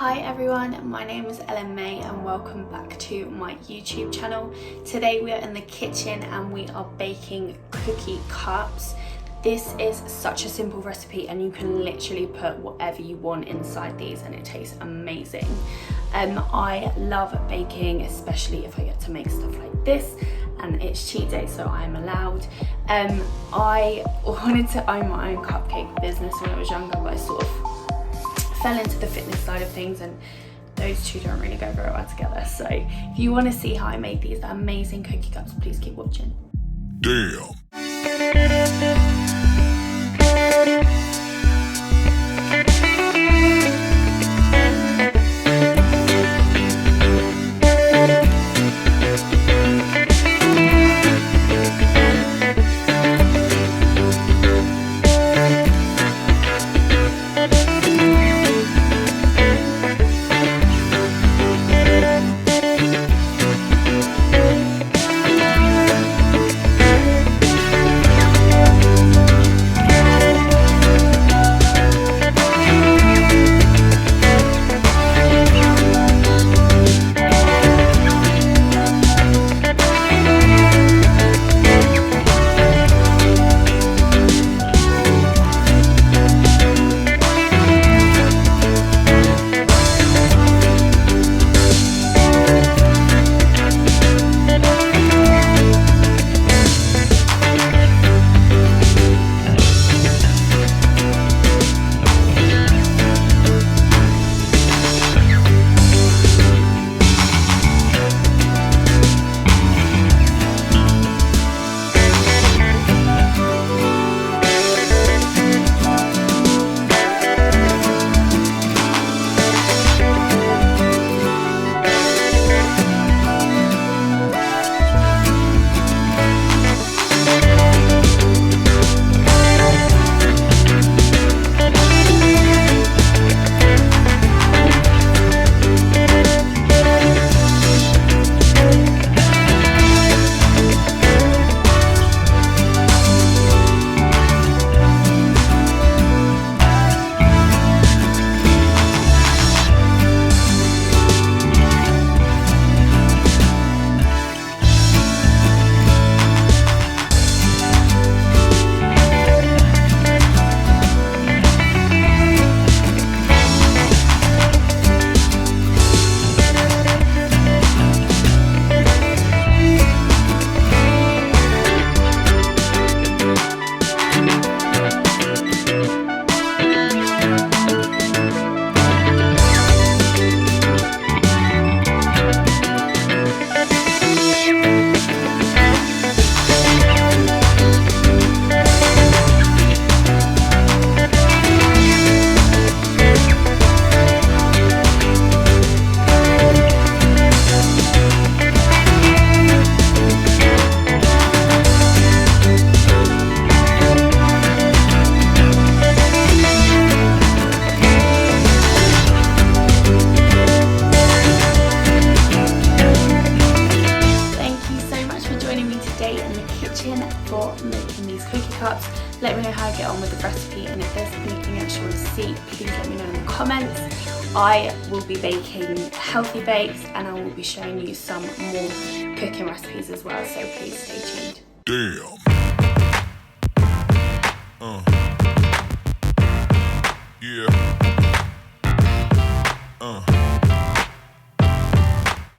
Hi everyone, my name is Ella-Mae and welcome back to my YouTube channel. Today we are in the kitchen and we are baking cookie cups. This is such a simple recipe and you can literally put whatever you want inside these and it tastes amazing. I love baking, especially if I get to make stuff like this, and it's cheat day so I'm allowed. I wanted to own my own cupcake business when I was younger, but I sort of fell into the fitness side of things and those two don't really go very well together. So if you want to see how I made these amazing cookie cups, please keep watching. Damn. For making these cookie cups. Let me know how I get on with the recipe, and if there's anything else you want to see, please let me know in the comments. I will be baking healthy bakes and I will be showing you some more cooking recipes as well, so please stay tuned. Damn. Yeah.